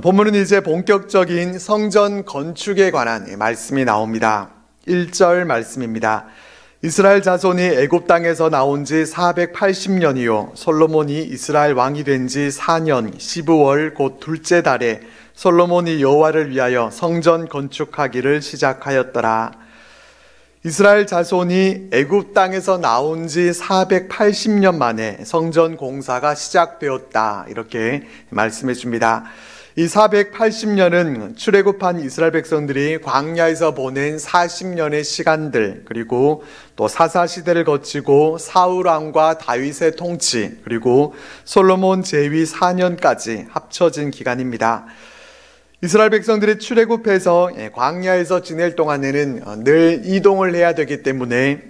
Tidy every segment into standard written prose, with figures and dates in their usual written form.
본문은 이제 본격적인 성전 건축에 관한 말씀이 나옵니다. 1절 말씀입니다. 이스라엘 자손이 애굽 땅에서 나온 지 480년이요 솔로몬이 이스라엘 왕이 된 지 4년 12월 곧 둘째 달에 솔로몬이 여호와를 위하여 성전 건축하기를 시작하였더라. 이스라엘 자손이 애굽 땅에서 나온 지 480년 만에 성전 공사가 시작되었다, 이렇게 말씀해 줍니다. 이 480년은 출애굽한 이스라엘 백성들이 광야에서 보낸 40년의 시간들, 그리고 또 사사시대를 거치고 사울 왕과 다윗의 통치, 그리고 솔로몬 재위 4년까지 합쳐진 기간입니다. 이스라엘 백성들이 출애굽해서 광야에서 지낼 동안에는 늘 이동을 해야 되기 때문에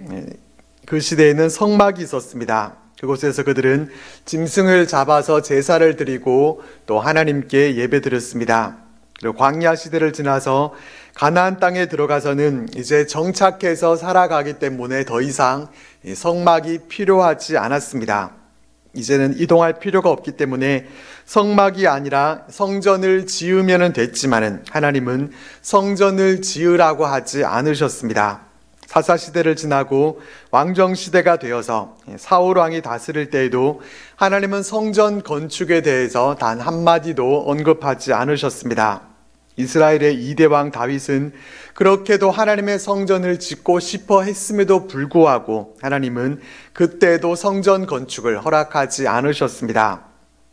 그 시대에는 성막이 있었습니다. 그곳에서 그들은 짐승을 잡아서 제사를 드리고 또 하나님께 예배 드렸습니다. 그리고 광야 시대를 지나서 가나안 땅에 들어가서는 이제 정착해서 살아가기 때문에 더 이상 성막이 필요하지 않았습니다. 이제는 이동할 필요가 없기 때문에 성막이 아니라 성전을 지으면 됐지만은 하나님은 성전을 지으라고 하지 않으셨습니다. 사사시대를 지나고 왕정시대가 되어서 사울 왕이 다스릴 때에도 하나님은 성전 건축에 대해서 단 한마디도 언급하지 않으셨습니다. 이스라엘의 2대 왕 다윗은 그렇게도 하나님의 성전을 짓고 싶어 했음에도 불구하고 하나님은 그때도 성전 건축을 허락하지 않으셨습니다.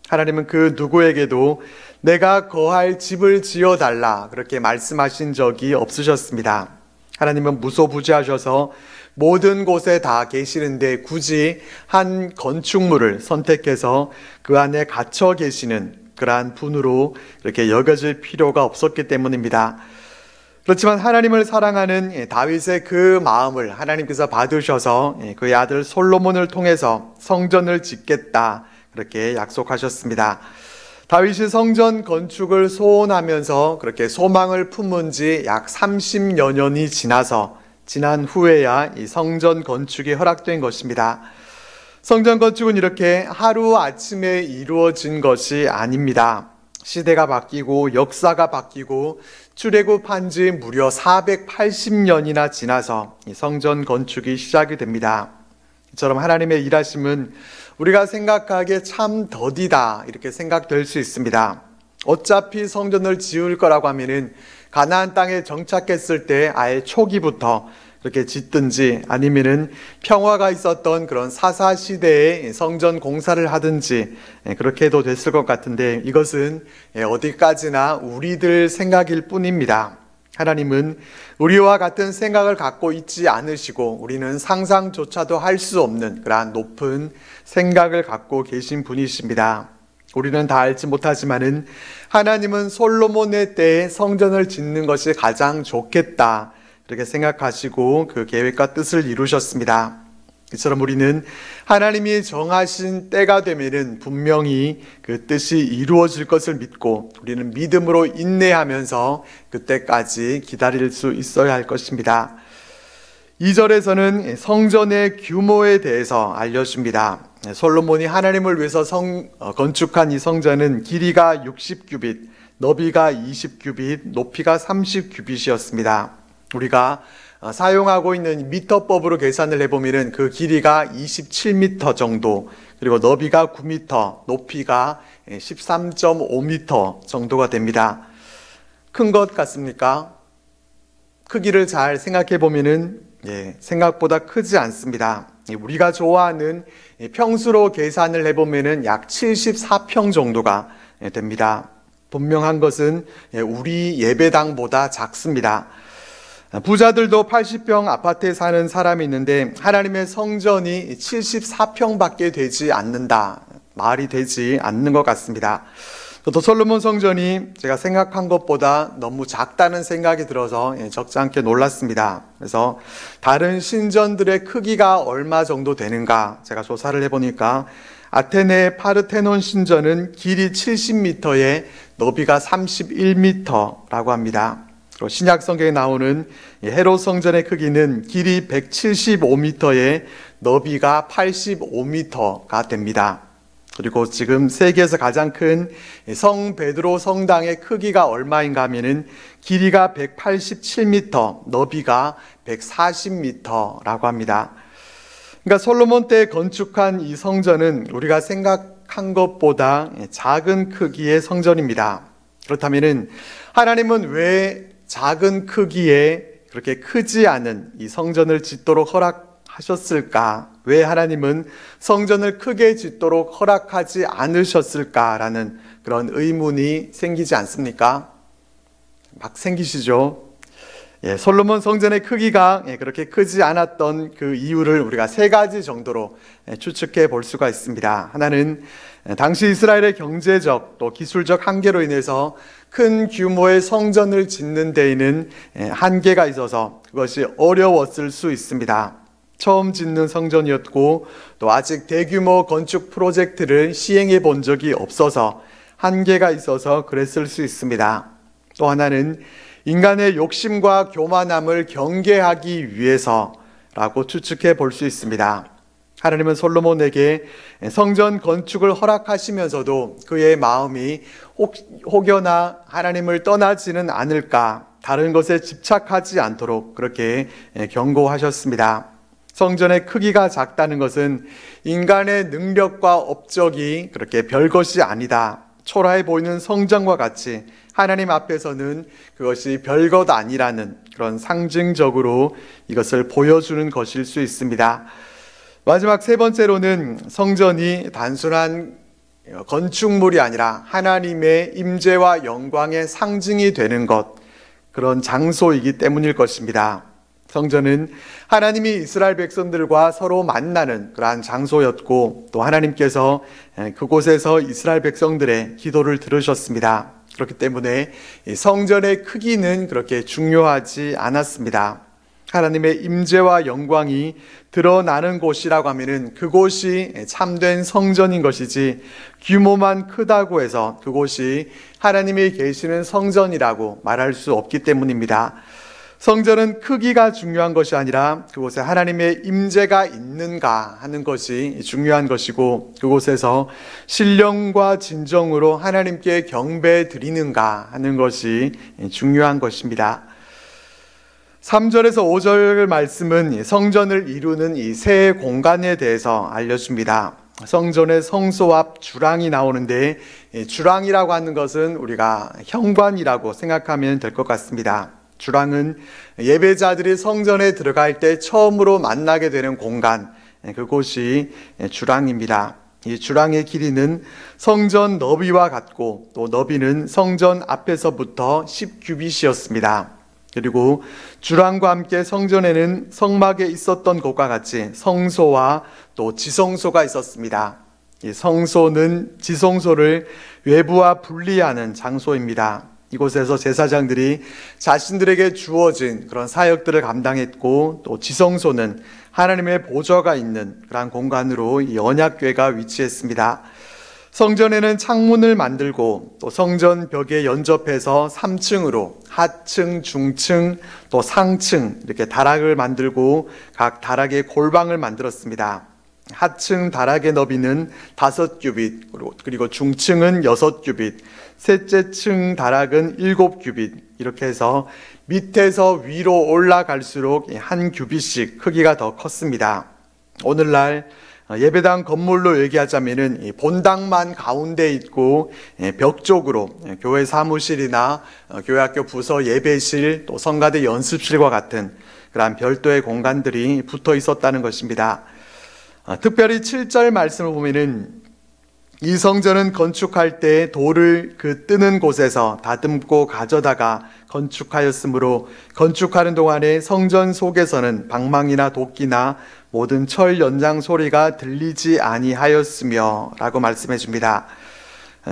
하나님은 그 누구에게도 내가 거할 집을 지어달라 그렇게 말씀하신 적이 없으셨습니다. 하나님은 무소부지하셔서 모든 곳에 다 계시는데 굳이 한 건축물을 선택해서 그 안에 갇혀 계시는 그러한 분으로 이렇게 여겨질 필요가 없었기 때문입니다. 그렇지만 하나님을 사랑하는 다윗의 그 마음을 하나님께서 받으셔서 그의 아들 솔로몬을 통해서 성전을 짓겠다 그렇게 약속하셨습니다. 다윗이 성전 건축을 소원하면서 그렇게 소망을 품은 지 약 30여 년이 지난 후에야 이 성전 건축이 허락된 것입니다. 성전 건축은 이렇게 하루아침에 이루어진 것이 아닙니다. 시대가 바뀌고 역사가 바뀌고 출애굽한 지 무려 480년이나 지나서 이 성전 건축이 시작이 됩니다. 이처럼 하나님의 일하심은 우리가 생각하기에 참 더디다 이렇게 생각될 수 있습니다. 어차피 성전을 지을 거라고 하면은 가나안 땅에 정착했을 때 아예 초기부터 그렇게 짓든지 아니면은 평화가 있었던 그런 사사 시대에 성전 공사를 하든지 그렇게 해도 됐을 것 같은데 이것은 어디까지나 우리들 생각일 뿐입니다. 하나님은 우리와 같은 생각을 갖고 있지 않으시고 우리는 상상조차도 할 수 없는 그러한 높은 생각을 갖고 계신 분이십니다. 우리는 다 알지 못하지만은 하나님은 솔로몬의 때에 성전을 짓는 것이 가장 좋겠다 이렇게 생각하시고 그 계획과 뜻을 이루셨습니다. 이처럼 우리는 하나님이 정하신 때가 되면은 분명히 그 뜻이 이루어질 것을 믿고 우리는 믿음으로 인내하면서 그때까지 기다릴 수 있어야 할 것입니다. 2절에서는 성전의 규모에 대해서 알려줍니다. 솔로몬이 하나님을 위해서 건축한 이 성전은 길이가 60규빗, 너비가 20규빗, 높이가 30규빗이었습니다. 우리가 사용하고 있는 미터법으로 계산을 해보면 그 길이가 27m 정도, 그리고 너비가 9m, 높이가 13.5m 정도가 됩니다. 큰 것 같습니까? 크기를 잘 생각해 보면은 생각보다 크지 않습니다. 우리가 좋아하는 평수로 계산을 해보면은 약 74평 정도가 됩니다. 분명한 것은 우리 예배당보다 작습니다. 부자들도 80평 아파트에 사는 사람이 있는데 하나님의 성전이 74평밖에 되지 않는다. 말이 되지 않는 것 같습니다. 또 솔로몬 성전이 제가 생각한 것보다 너무 작다는 생각이 들어서 적지 않게 놀랐습니다. 그래서 다른 신전들의 크기가 얼마 정도 되는가 제가 조사를 해보니까 아테네 파르테논 신전은 길이 70m에 너비가 31m라고 합니다. 신약 성경에 나오는 헤롯 성전의 크기는 길이 175m에 너비가 85m가 됩니다. 그리고 지금 세계에서 가장 큰 성 베드로 성당의 크기가 얼마인가 하면은 길이가 187m, 너비가 140m라고 합니다. 그러니까 솔로몬 때 건축한 이 성전은 우리가 생각한 것보다 작은 크기의 성전입니다. 그렇다면은 하나님은 왜 작은 크기에 그렇게 크지 않은 이 성전을 짓도록 허락하셨을까? 왜 하나님은 성전을 크게 짓도록 허락하지 않으셨을까라는 그런 의문이 생기지 않습니까? 막 생기시죠? 솔로몬 성전의 크기가 그렇게 크지 않았던 그 이유를 우리가 세 가지 정도로 추측해 볼 수가 있습니다. 하나는 당시 이스라엘의 경제적 또 기술적 한계로 인해서 큰 규모의 성전을 짓는 데에는 한계가 있어서 그것이 어려웠을 수 있습니다. 처음 짓는 성전이었고 또 아직 대규모 건축 프로젝트를 시행해 본 적이 없어서 한계가 있어서 그랬을 수 있습니다. 또 하나는 인간의 욕심과 교만함을 경계하기 위해서라고 추측해 볼 수 있습니다. 하나님은 솔로몬에게 성전 건축을 허락하시면서도 그의 마음이 혹여나 하나님을 떠나지는 않을까, 다른 것에 집착하지 않도록 그렇게 경고하셨습니다. 성전의 크기가 작다는 것은 인간의 능력과 업적이 그렇게 별것이 아니다, 초라해 보이는 성전과 같이 하나님 앞에서는 그것이 별것 아니라는 그런 상징적으로 이것을 보여주는 것일 수 있습니다. 마지막 세 번째로는 성전이 단순한 건축물이 아니라 하나님의 임재와 영광의 상징이 되는 것, 그런 장소이기 때문일 것입니다. 성전은 하나님이 이스라엘 백성들과 서로 만나는 그러한 장소였고 또 하나님께서 그곳에서 이스라엘 백성들의 기도를 들으셨습니다. 그렇기 때문에 성전의 크기는 그렇게 중요하지 않았습니다. 하나님의 임재와 영광이 드러나는 곳이라고 하면은 그곳이 참된 성전인 것이지, 규모만 크다고 해서 그곳이 하나님이 계시는 성전이라고 말할 수 없기 때문입니다. 성전은 크기가 중요한 것이 아니라 그곳에 하나님의 임재가 있는가 하는 것이 중요한 것이고, 그곳에서 신령과 진정으로 하나님께 경배 드리는가 하는 것이 중요한 것입니다. 3절에서 5절 말씀은 성전을 이루는 이 세 공간에 대해서 알려줍니다. 성전의 성소 앞 주랑이 나오는데, 주랑이라고 하는 것은 우리가 현관이라고 생각하면 될 것 같습니다. 주랑은 예배자들이 성전에 들어갈 때 처음으로 만나게 되는 공간, 그곳이 주랑입니다. 이 주랑의 길이는 성전 너비와 같고 또 너비는 성전 앞에서부터 10규빗이었습니다. 그리고 주랑과 함께 성전에는 성막에 있었던 것과 같이 성소와 또 지성소가 있었습니다. 이 성소는 지성소를 외부와 분리하는 장소입니다. 이곳에서 제사장들이 자신들에게 주어진 그런 사역들을 감당했고, 또 지성소는 하나님의 보좌가 있는 그런 공간으로 이 언약궤가 위치했습니다. 성전에는 창문을 만들고 또 성전 벽에 연접해서 3층으로 하층, 중층, 또 상층 이렇게 다락을 만들고 각 다락에 골방을 만들었습니다. 하층 다락의 너비는 5규빗, 그리고 중층은 6규빗, 셋째 층 다락은 7규빗, 이렇게 해서 밑에서 위로 올라갈수록 한 규빗씩 크기가 더 컸습니다. 오늘날 예배당 건물로 얘기하자면은 본당만 가운데 있고 벽 쪽으로 교회 사무실이나 교회 학교 부서 예배실, 또 성가대 연습실과 같은 그러한 별도의 공간들이 붙어 있었다는 것입니다. 특별히 7절 말씀을 보면은 이 성전은 건축할 때 돌을 그 뜨는 곳에서 다듬고 가져다가 건축하였으므로 건축하는 동안에 성전 속에서는 방망이나 도끼나 모든 철 연장 소리가 들리지 아니하였으며 라고 말씀해 줍니다.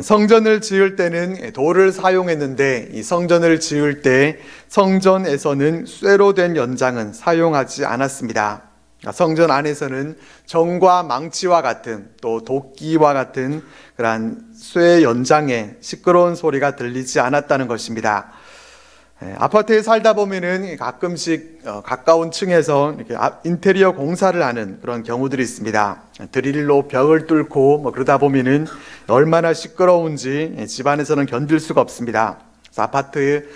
성전을 지을 때는 돌을 사용했는데 이 성전을 지을 때 성전에서는 쇠로 된 연장은 사용하지 않았습니다. 성전 안에서는 정과 망치와 같은 또 도끼와 같은 그러한 쇠 연장의 시끄러운 소리가 들리지 않았다는 것입니다. 아파트에 살다 보면은 가끔씩 가까운 층에서 이렇게 인테리어 공사를 하는 그런 경우들이 있습니다. 드릴로 벽을 뚫고 그러다 보면은 얼마나 시끄러운지 집안에서는 견딜 수가 없습니다. 그래서 아파트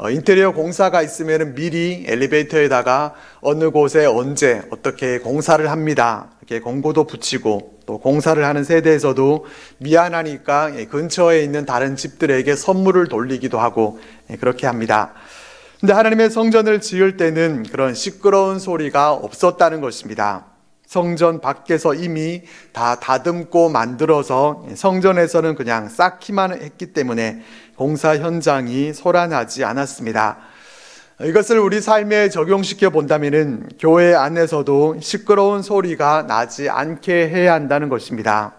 인테리어 공사가 있으면은 미리 엘리베이터에다가 어느 곳에 언제 어떻게 공사를 합니다. 이렇게 공고도 붙이고 또 공사를 하는 세대에서도 미안하니까 근처에 있는 다른 집들에게 선물을 돌리기도 하고 그렇게 합니다. 근데 하나님의 성전을 지을 때는 그런 시끄러운 소리가 없었다는 것입니다. 성전 밖에서 이미 다 다듬고 만들어서 성전에서는 그냥 쌓기만 했기 때문에 공사 현장이 소란하지 않았습니다. 이것을 우리 삶에 적용시켜 본다면은 교회 안에서도 시끄러운 소리가 나지 않게 해야 한다는 것입니다.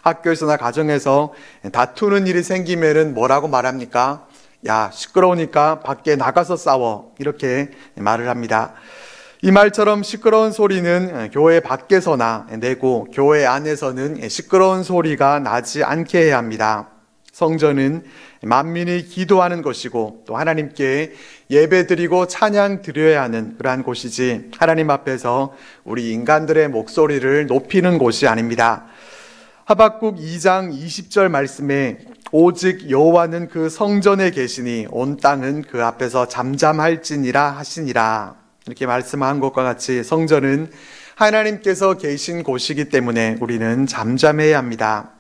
학교에서나 가정에서 다투는 일이 생기면은 뭐라고 말합니까? 야, 시끄러우니까 밖에 나가서 싸워. 이렇게 말을 합니다. 이 말처럼 시끄러운 소리는 교회 밖에서나 내고 교회 안에서는 시끄러운 소리가 나지 않게 해야 합니다. 성전은 만민이 기도하는 것이고 또 하나님께 예배드리고 찬양 드려야 하는 그러한 곳이지 하나님 앞에서 우리 인간들의 목소리를 높이는 곳이 아닙니다. 하박국 2장 20절 말씀에 오직 여호와는 그 성전에 계시니 온 땅은 그 앞에서 잠잠할지니라 하시니라, 이렇게 말씀한 것과 같이 성전은 하나님께서 계신 곳이기 때문에 우리는 잠잠해야 합니다.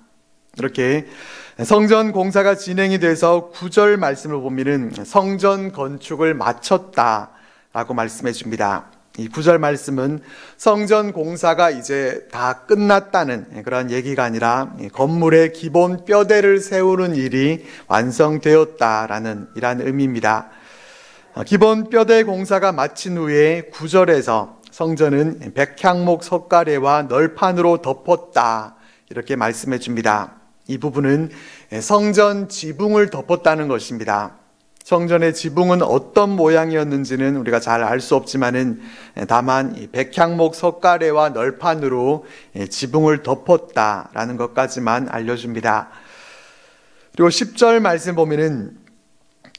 이렇게 성전 공사가 진행이 돼서 9절 말씀을 보면은 성전 건축을 마쳤다라고 말씀해 줍니다. 이 9절 말씀은 성전 공사가 이제 다 끝났다는 그런 얘기가 아니라 건물의 기본 뼈대를 세우는 일이 완성되었다라는 이러한 의미입니다. 기본 뼈대 공사가 마친 후에 9절에서 성전은 백향목 석가래와 널판으로 덮었다, 이렇게 말씀해 줍니다. 이 부분은 성전 지붕을 덮었다는 것입니다. 성전의 지붕은 어떤 모양이었는지는 우리가 잘 알 수 없지만은 다만 이 백향목 석가래와 널판으로 지붕을 덮었다라는 것까지만 알려줍니다. 그리고 10절 말씀 보면은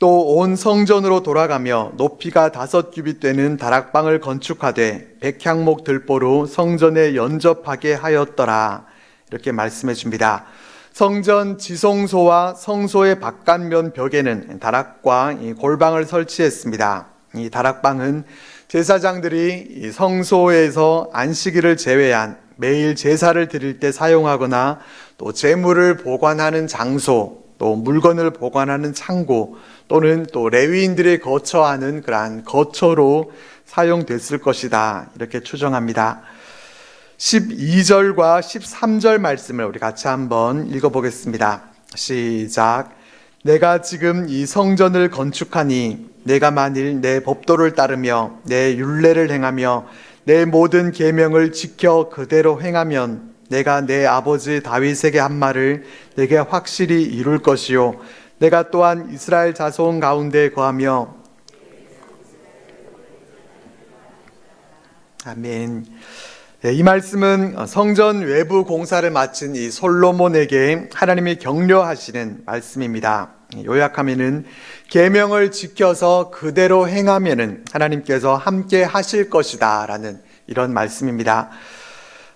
또 온 성전으로 돌아가며 높이가 5규빗 되는 다락방을 건축하되 백향목 들보로 성전에 연접하게 하였더라, 이렇게 말씀해 줍니다. 성전 지성소와 성소의 바깥면 벽에는 다락과 골방을 설치했습니다. 이 다락방은 제사장들이 이 성소에서 안식일을 제외한 매일 제사를 드릴 때 사용하거나 또 제물을 보관하는 장소, 또 물건을 보관하는 창고, 또는 또 레위인들이 거처하는 그러한 거처로 사용됐을 것이다, 이렇게 추정합니다. 12절과 13절 말씀을 우리 같이 한번 읽어보겠습니다. 시작. 내가 지금 이 성전을 건축하니 내가 만일 내 법도를 따르며 내 율례를 행하며 내 모든 계명을 지켜 그대로 행하면 내가 내 아버지 다윗에게 한 말을 내게 확실히 이룰 것이요 내가 또한 이스라엘 자손 가운데 거하며. 아멘. 이 말씀은 성전 외부 공사를 마친 이 솔로몬에게 하나님이 격려하시는 말씀입니다. 요약하면은 계명을 지켜서 그대로 행하면은 하나님께서 함께 하실 것이다라는 이런 말씀입니다.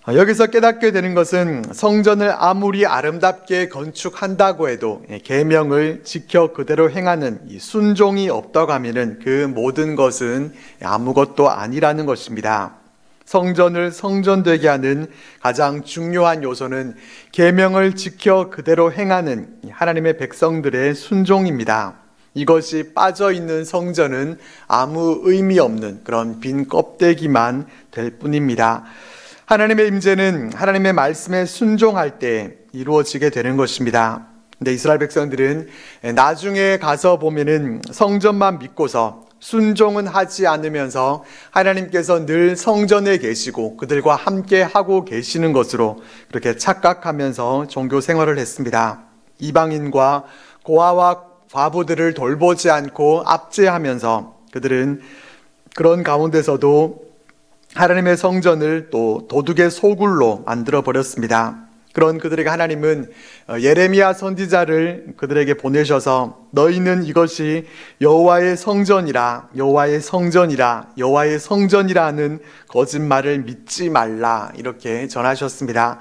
여기서 깨닫게 되는 것은 성전을 아무리 아름답게 건축한다고 해도 계명을 지켜 그대로 행하는 이 순종이 없다고 하면은 그 모든 것은 아무것도 아니라는 것입니다. 성전을 성전되게 하는 가장 중요한 요소는 계명을 지켜 그대로 행하는 하나님의 백성들의 순종입니다. 이것이 빠져있는 성전은 아무 의미 없는 그런 빈 껍데기만 될 뿐입니다. 하나님의 임재는 하나님의 말씀에 순종할 때 이루어지게 되는 것입니다. 근데 이스라엘 백성들은 나중에 가서 보면은 성전만 믿고서 순종은 하지 않으면서 하나님께서 늘 성전에 계시고 그들과 함께 하고 계시는 것으로 그렇게 착각하면서 종교 생활을 했습니다. 이방인과 고아와 과부들을 돌보지 않고 압제하면서 그들은 그런 가운데서도 하나님의 성전을 또 도둑의 소굴로 만들어 버렸습니다. 그런 그들에게 하나님은 예레미야 선지자를 그들에게 보내셔서 너희는 이것이 여호와의 성전이라 여호와의 성전이라 여호와의 성전이라 하는 거짓말을 믿지 말라 이렇게 전하셨습니다.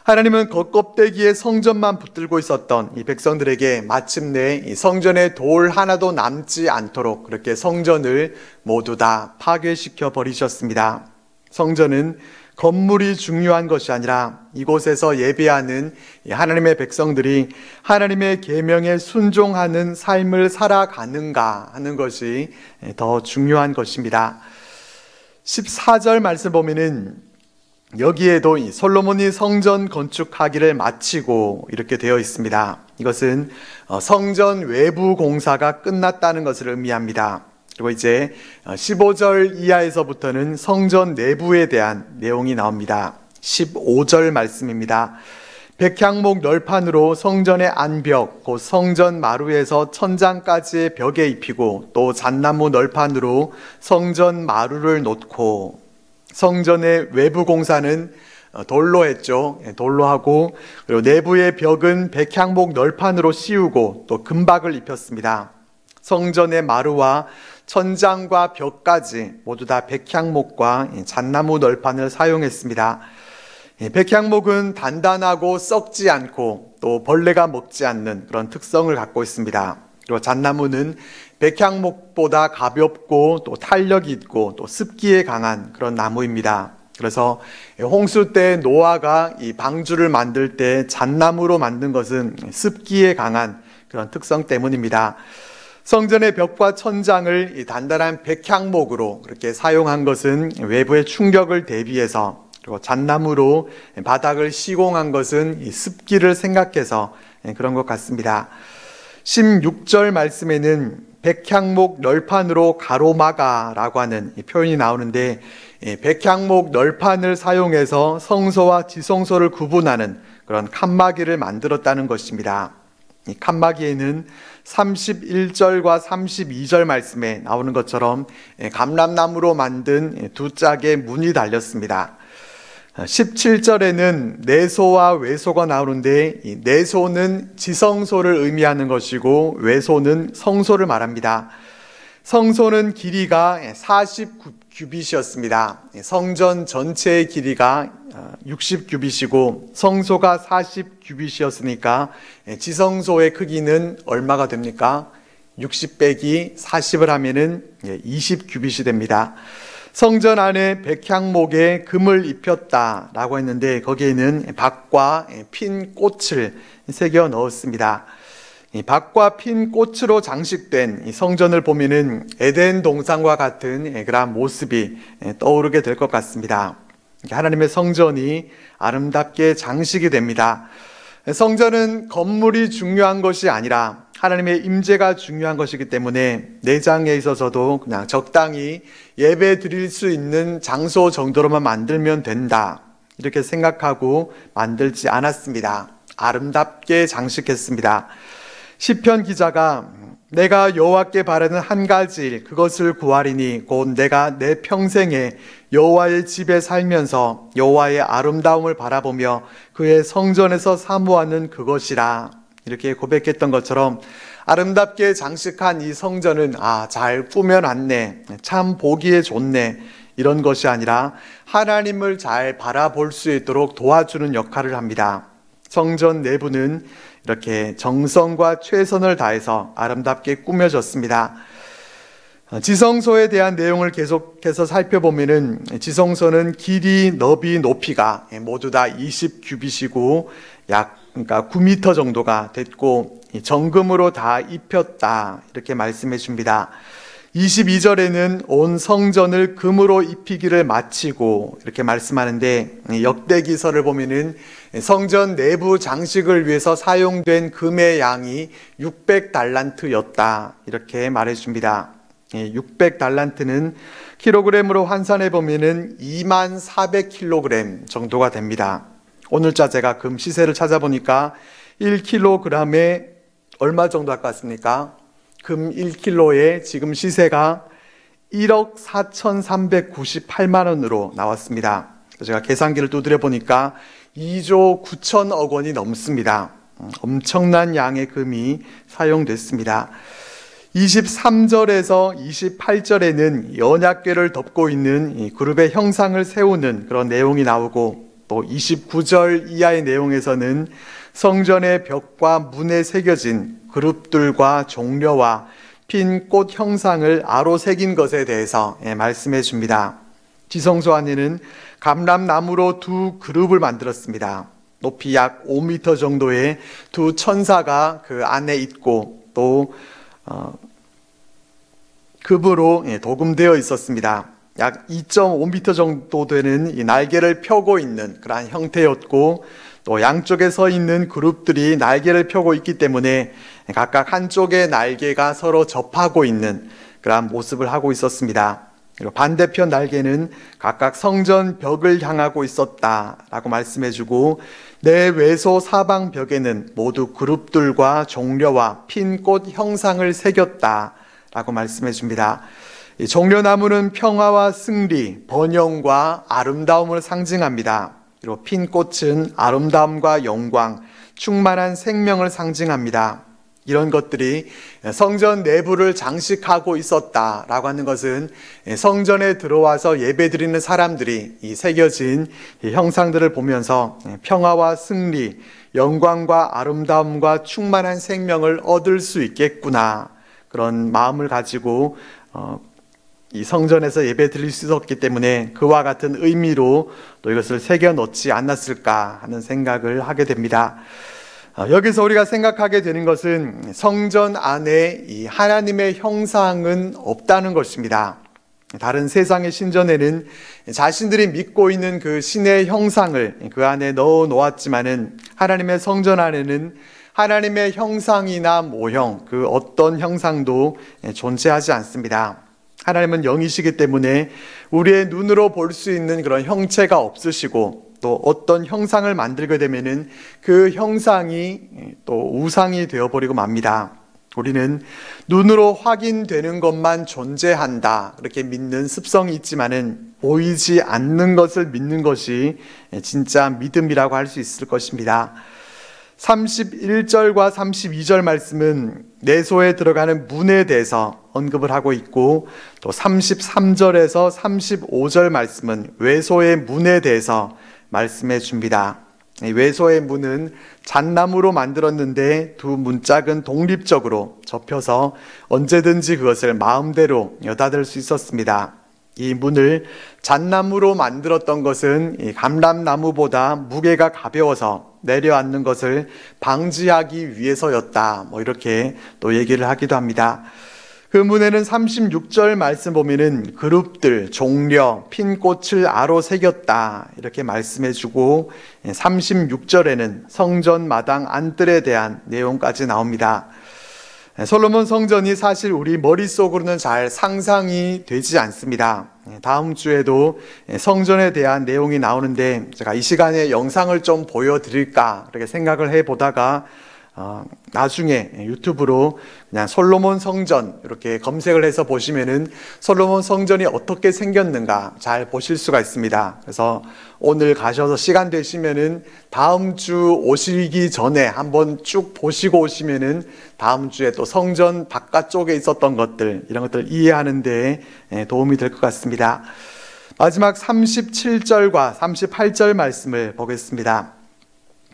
하나님은 겉껍데기에 성전만 붙들고 있었던 이 백성들에게 마침내 이 성전에 돌 하나도 남지 않도록 그렇게 성전을 모두 다 파괴시켜 버리셨습니다. 성전은 건물이 중요한 것이 아니라 이곳에서 예배하는 하나님의 백성들이 하나님의 계명에 순종하는 삶을 살아가는가 하는 것이 더 중요한 것입니다. 14절 말씀 보면은 여기에도 이 솔로몬이 성전 건축하기를 마치고 이렇게 되어 있습니다. 이것은 성전 외부 공사가 끝났다는 것을 의미합니다. 그리고 이제 15절 이하에서부터는 성전 내부에 대한 내용이 나옵니다. 15절 말씀입니다. 백향목 널판으로 성전의 안벽, 곧 성전 마루에서 천장까지의 벽에 입히고 또 잣나무 널판으로 성전 마루를 놓고 성전의 외부 공사는 돌로 했죠. 돌로 하고 그리고 내부의 벽은 백향목 널판으로 씌우고 또 금박을 입혔습니다. 성전의 마루와 천장과 벽까지 모두 다 백향목과 잣나무 널판을 사용했습니다. 백향목은 단단하고 썩지 않고 또 벌레가 먹지 않는 그런 특성을 갖고 있습니다. 그리고 잣나무는 백향목보다 가볍고 또 탄력이 있고 또 습기에 강한 그런 나무입니다. 그래서 홍수 때 노아가 이 방주를 만들 때 잣나무로 만든 것은 습기에 강한 그런 특성 때문입니다. 성전의 벽과 천장을 이 단단한 백향목으로 그렇게 사용한 것은 외부의 충격을 대비해서, 그리고 잣나무로 바닥을 시공한 것은 이 습기를 생각해서 그런 것 같습니다. 16절 말씀에는 백향목 널판으로 가로막아라고 하는 표현이 나오는데, 백향목 널판을 사용해서 성소와 지성소를 구분하는 그런 칸막이를 만들었다는 것입니다. 이 칸막이에는 31절과 32절 말씀에 나오는 것처럼 감람나무로 만든 두 짝의 문이 달렸습니다. 17절에는 내소와 외소가 나오는데, 이 내소는 지성소를 의미하는 것이고 외소는 성소를 말합니다. 성소는 길이가 40규빗이었습니다. 성전 전체의 길이가 60규빗이고 성소가 40규빗이었으니까 지성소의 크기는 얼마가 됩니까? 60 빼기 40을 하면은 20규빗이 됩니다. 성전 안에 백향목에 금을 입혔다라고 했는데, 거기에는 박과 핀 꽃을 새겨 넣었습니다. 이 박과 핀 꽃으로 장식된 이 성전을 보면은 에덴 동산과 같은 그런 모습이 떠오르게 될 것 같습니다. 하나님의 성전이 아름답게 장식이 됩니다. 성전은 건물이 중요한 것이 아니라 하나님의 임재가 중요한 것이기 때문에 내장에 있어서도 그냥 적당히 예배 드릴 수 있는 장소 정도로만 만들면 된다, 이렇게 생각하고 만들지 않았습니다. 아름답게 장식했습니다. 시편 기자가 내가 여호와께 바라는 한 가지 일, 그것을 구하리니 곧 내가 내 평생에 여호와의 집에 살면서 여호와의 아름다움을 바라보며 그의 성전에서 사모하는 그것이라, 이렇게 고백했던 것처럼 아름답게 장식한 이 성전은 잘 꾸며놨네, 참 보기에 좋네, 이런 것이 아니라 하나님을 잘 바라볼 수 있도록 도와주는 역할을 합니다. 성전 내부는 이렇게 정성과 최선을 다해서 아름답게 꾸며졌습니다. 지성소에 대한 내용을 계속해서 살펴보면은 지성소는 길이, 너비, 높이가 모두 다 20규빗이고 약 9m 정도가 됐고 정금으로 다 입혔다, 이렇게 말씀해 줍니다. 22절에는 온 성전을 금으로 입히기를 마치고 이렇게 말씀하는데, 역대기서를 보면은 성전 내부 장식을 위해서 사용된 금의 양이 600달란트였다, 이렇게 말해 줍니다. 600달란트는 킬로그램으로 환산해 보면은 2400kg 정도가 됩니다. 오늘자 제가 금 시세를 찾아보니까 1kg에 얼마 정도 할 것 같습니까? 금 1kg에 지금 시세가 1억 4,398만 원으로 나왔습니다. 제가 계산기를 두드려 보니까 2조 9천억 원이 넘습니다. 엄청난 양의 금이 사용됐습니다. 23절에서 28절에는 연약궤를 덮고 있는 이 그룹의 형상을 세우는 그런 내용이 나오고, 또 29절 이하의 내용에서는 성전의 벽과 문에 새겨진 그룹들과 종려와 핀 꽃 형상을 아로 새긴 것에 대해서 말씀해 줍니다. 지성소 안에는 감람나무로 두 그룹을 만들었습니다. 높이 약 5m 정도의 두 천사가 그 안에 있고, 또 급으로 도금되어 있었습니다. 약 2.5m 정도 되는 이 날개를 펴고 있는 그러한 형태였고, 또 양쪽에 서 있는 그룹들이 날개를 펴고 있기 때문에 각각 한쪽의 날개가 서로 접하고 있는 그러한 모습을 하고 있었습니다. 그리고 반대편 날개는 각각 성전 벽을 향하고 있었다라고 말씀해주고, 내 외소 사방 벽에는 모두 그룹들과 종려와 핀 꽃 형상을 새겼다라고 말씀해줍니다. 이 종려나무는 평화와 승리, 번영과 아름다움을 상징합니다. 그리고 핀 꽃은 아름다움과 영광, 충만한 생명을 상징합니다. 이런 것들이 성전 내부를 장식하고 있었다라고 하는 것은 성전에 들어와서 예배드리는 사람들이 이 새겨진 이 형상들을 보면서 평화와 승리, 영광과 아름다움과 충만한 생명을 얻을 수 있겠구나, 그런 마음을 가지고 이 성전에서 예배 드릴 수 있었기 때문에 그와 같은 의미로 또 이것을 새겨 넣지 않았을까 하는 생각을 하게 됩니다. 여기서 우리가 생각하게 되는 것은 성전 안에 이 하나님의 형상은 없다는 것입니다. 다른 세상의 신전에는 자신들이 믿고 있는 그 신의 형상을 그 안에 넣어 놓았지만은, 하나님의 성전 안에는 하나님의 형상이나 모형, 그 어떤 형상도 존재하지 않습니다. 하나님은 영이시기 때문에 우리의 눈으로 볼 수 있는 그런 형체가 없으시고, 또 어떤 형상을 만들게 되면은 그 형상이 또 우상이 되어버리고 맙니다. 우리는 눈으로 확인되는 것만 존재한다, 그렇게 믿는 습성이 있지만은 보이지 않는 것을 믿는 것이 진짜 믿음이라고 할 수 있을 것입니다. 31절과 32절 말씀은 내소에 들어가는 문에 대해서 언급을 하고 있고, 또 33절에서 35절 말씀은 외소의 문에 대해서 말씀해 줍니다. 외소의 문은 잣나무로 만들었는데 두 문짝은 독립적으로 접혀서 언제든지 그것을 마음대로 여닫을 수 있었습니다. 이 문을 잣나무로 만들었던 것은 이 감람나무보다 무게가 가벼워서 내려앉는 것을 방지하기 위해서였다, 이렇게 또 얘기를 하기도 합니다. 그 문에는 36절 말씀 보면은 그룹들, 종려, 핀 꽃을 아로 새겼다, 이렇게 말씀해주고, 36절에는 성전 마당 안뜰에 대한 내용까지 나옵니다. 솔로몬 성전이 사실 우리 머릿속으로는 잘 상상이 되지 않습니다. 다음 주에도 성전에 대한 내용이 나오는데, 제가 이 시간에 영상을 좀 보여드릴까 그렇게 생각을 해보다가 나중에 유튜브로 그냥 솔로몬 성전 이렇게 검색을 해서 보시면은 솔로몬 성전이 어떻게 생겼는가 잘 보실 수가 있습니다. 그래서 오늘 가셔서 시간 되시면은 다음 주 오시기 전에 한번 쭉 보시고 오시면은 다음 주에 또 성전 바깥쪽에 있었던 것들, 이런 것들 이해하는 데 도움이 될 것 같습니다. 마지막 37절과 38절 말씀을 보겠습니다.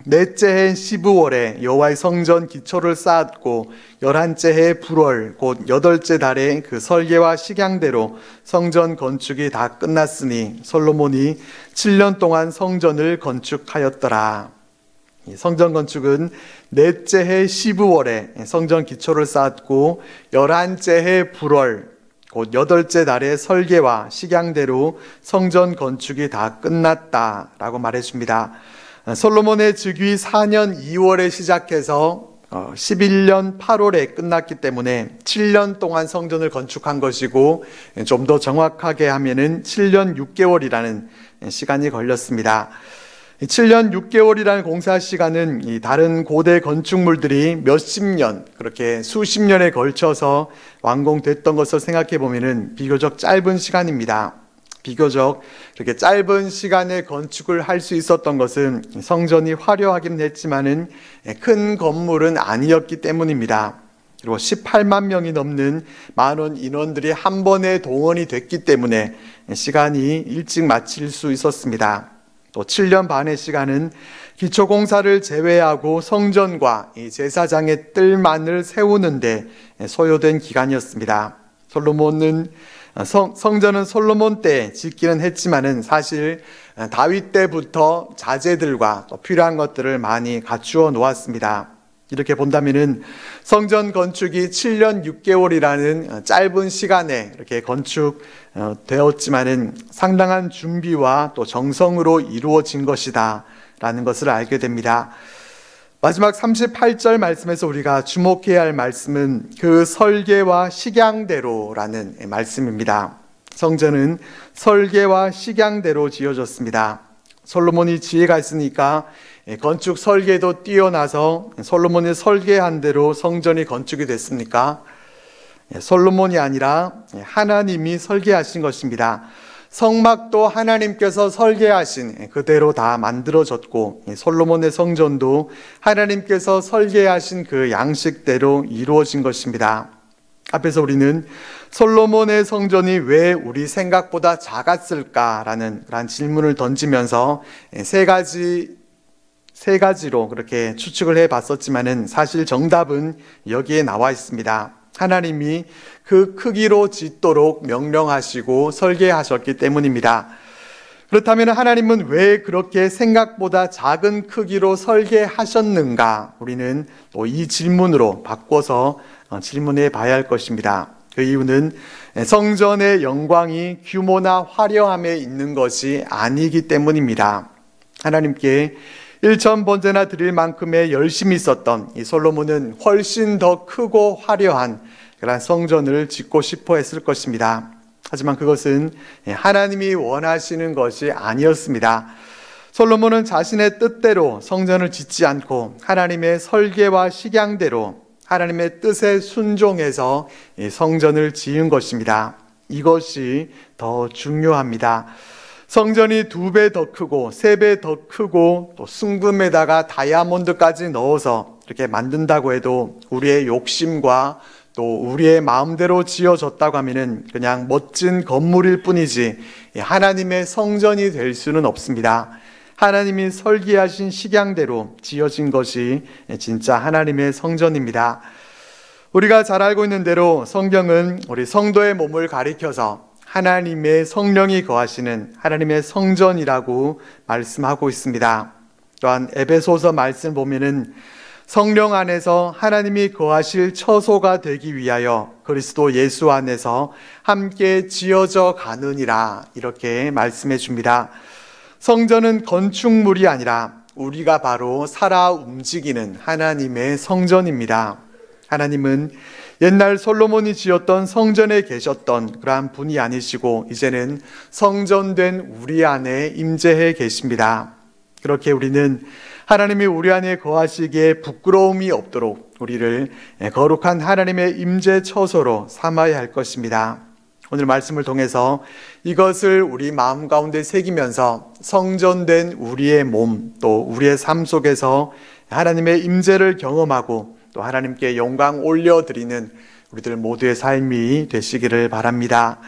넷째 해 15월에 여호와의 성전 기초를 쌓았고, 11째 해 불월 곧 8째 달에 그 설계와 식양대로 성전 건축이 다 끝났으니 솔로몬이 7년 동안 성전을 건축하였더라. 성전 건축은 넷째 해 15월에 성전 기초를 쌓았고, 11째 해 불월 곧 8째 달에 설계와 식양대로 성전 건축이 다 끝났다라고 말해줍니다. 솔로몬의 즉위 4년 2월에 시작해서 11년 8월에 끝났기 때문에 7년 동안 성전을 건축한 것이고, 좀 더 정확하게 하면은 7년 6개월이라는 시간이 걸렸습니다. 7년 6개월이라는 공사 시간은 이 다른 고대 건축물들이 몇십 년, 그렇게 수십 년에 걸쳐서 완공됐던 것을 생각해 보면은 비교적 짧은 시간입니다. 비교적 이렇게 짧은 시간에 건축을 할 수 있었던 것은 성전이 화려하긴 했지만은 큰 건물은 아니었기 때문입니다. 그리고 18만 명이 넘는 많은 인원들이 한 번에 동원이 됐기 때문에 시간이 일찍 마칠 수 있었습니다. 또 7년 반의 시간은 기초공사를 제외하고 성전과 이 제사장의 뜰만을 세우는데 소요된 기간이었습니다. 성전은 솔로몬 때 짓기는 했지만은 사실 다윗 때부터 자재들과 또 필요한 것들을 많이 갖추어 놓았습니다. 이렇게 본다면은 성전 건축이 7년 6개월이라는 짧은 시간에 이렇게 건축되었지만은 상당한 준비와 또 정성으로 이루어진 것이다 라는 것을 알게 됩니다. 마지막 38절 말씀에서 우리가 주목해야 할 말씀은 그 설계와 식양대로라는 말씀입니다. 성전은 설계와 식양대로 지어졌습니다. 솔로몬이 지혜가 있으니까 건축 설계도 뛰어나서 솔로몬이 설계한 대로 성전이 건축이 됐습니까? 솔로몬이 아니라 하나님이 설계하신 것입니다. 성막도 하나님께서 설계하신 그대로 다 만들어졌고 솔로몬의 성전도 하나님께서 설계하신 그 양식대로 이루어진 것입니다. 앞에서 우리는 솔로몬의 성전이 왜 우리 생각보다 작았을까라는 그런 질문을 던지면서 세 가지로 그렇게 추측을 해봤었지만은 사실 정답은 여기에 나와 있습니다. 하나님이 그 크기로 짓도록 명령하시고 설계하셨기 때문입니다. 그렇다면 하나님은 왜 그렇게 생각보다 작은 크기로 설계하셨는가? 우리는 또 이 질문으로 바꿔서 질문해 봐야 할 것입니다. 그 이유는 성전의 영광이 규모나 화려함에 있는 것이 아니기 때문입니다. 하나님께 1,000번제나 드릴 만큼의 열심히 있었던 이 솔로몬은 훨씬 더 크고 화려한 그런 성전을 짓고 싶어 했을 것입니다. 하지만 그것은 하나님이 원하시는 것이 아니었습니다. 솔로몬은 자신의 뜻대로 성전을 짓지 않고 하나님의 설계와 식양대로 하나님의 뜻에 순종해서 이 성전을 지은 것입니다. 이것이 더 중요합니다. 성전이 2배 더 크고 3배 더 크고 또 순금에다가 다이아몬드까지 넣어서 이렇게 만든다고 해도 우리의 욕심과 또 우리의 마음대로 지어졌다고 하면은 그냥 멋진 건물일 뿐이지 하나님의 성전이 될 수는 없습니다. 하나님이 설계하신 식양대로 지어진 것이 진짜 하나님의 성전입니다. 우리가 잘 알고 있는 대로 성경은 우리 성도의 몸을 가리켜서 하나님의 성령이 거하시는 하나님의 성전이라고 말씀하고 있습니다. 또한 에베소서 말씀 보면은 성령 안에서 하나님이 거하실 처소가 되기 위하여 그리스도 예수 안에서 함께 지어져 가느니라 이렇게 말씀해 줍니다. 성전은 건축물이 아니라 우리가 바로 살아 움직이는 하나님의 성전입니다. 하나님은 옛날 솔로몬이 지었던 성전에 계셨던 그러한 분이 아니시고 이제는 성전된 우리 안에 임재해 계십니다. 그렇게 우리는 하나님이 우리 안에 거하시기에 부끄러움이 없도록 우리를 거룩한 하나님의 임재 처소로 삼아야 할 것입니다. 오늘 말씀을 통해서 이것을 우리 마음 가운데 새기면서 성전된 우리의 몸 또 우리의 삶 속에서 하나님의 임재를 경험하고 또 하나님께 영광 올려드리는 우리들 모두의 삶이 되시기를 바랍니다.